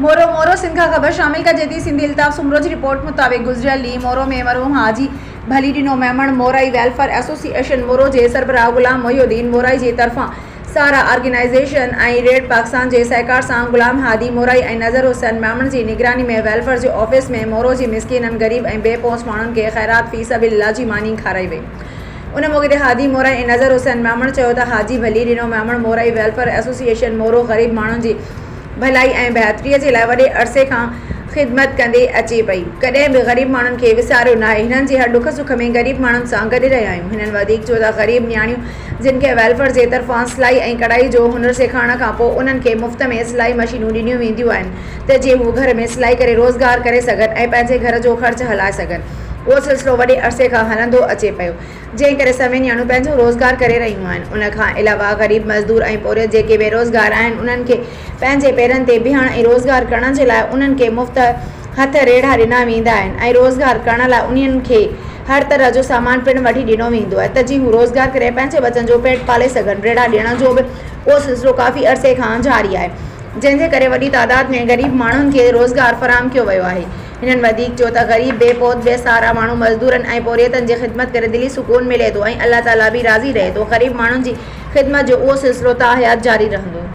मोरो मोरो सिंध का ख़बर शामिल कर जेती सिंधी अल्ताफ़ सुमरो की रिपोर्ट मुताबिक गुज़रियल ॾींहुं मोरो में मरहूम हाजी भली ॾिनो मेमण मोराई वेलफेयर एसोसिएशन मोरो के सरबराह गुलाम मोहिउद्दीन मोराई की तरफा सारा ऑर्गेनाइजेशन रेड पाकिस्तान के सहकार से गुलाम हादी मोराई नज़र हुसैन मेमण की निगरानी में वेलफेयर के ऑफिस में मोरो की मिसकिन गरीब बेपहुंच मानून के खैरात फी सबिलिल्लाह की मानी खाराई वई। उन मौके हादी मोराई नज़र हुसैन मेमण हाजी भली ॾिनो मेमण मोराई वेलफेयर एसोसिएशन मोरो गरीब मानून की भलाई बेहतरी के लिए वडे अरसे का खिदमत कंदे अचे पई। कदें भी गरीब मानून के विसारियो ना है। हिनन हर दुख सुख में गरीब मानून से गड रहा आहियूं। हिनन वधीक चो गरीब न्याणियों जिनके वेलफेयर के तरफा सिलाई और कढ़ाई जो हुनर सिखाण का उन्हनि के मुफ्त में सिलाई मशीनूं ॾिनियूं वेंदियूं आहिनि त जीअं हू घर में सिलाई करे रोज़गार करे सघनि ऐं पंहिंजे घर जो ख़र्च हलाए सघनि। वो सिलसिलो वडे अरसे का हलंदो अचे पियो, जंहिं करे सभई न्याणियूं पंहिंजो रोज़गार करे रहियूं आहिनि। उन खां अलावा गरीब मज़दूर ऐं पोरियत जेके बेरोज़गार आहिनि उन्हनि खे पंहिंजे पेरनि ते बीहण ऐं रोज़गार करण जे लाइ उन्हनि खे मुफ़्त हथ रेढ़ा ॾिना वेंदा आहिनि ऐं रोज़गार करण लाइ उन्हनि खे हर तरह जो सामान पिणु वठी ॾिनो वेंदो आहे त जीअं हू रोज़गार करे पंहिंजे बचनि जो पेट पाले सघनि। रेढ़ा ॾियण जो बि उहो सिलसिलो काफ़ी अरसे खां जारी आहे, जंहिंजे करे वॾी तादाद में गरीब माण्हुनि खे रोज़गार फराहम कयो वियो आहे। हिननि वधीक चयो त गरीब बेपौत बेसहारा माण्हू मज़दूरनि ऐं पोरियतनि जी ख़िदमत करे दिली सुकून मिले थो ऐं अल्लाह ताला बि राज़ी रहे थो। गरीब माण्हुनि जी ख़िदमत जो उहो सिलसिलो ता हयात जारी रहंदो।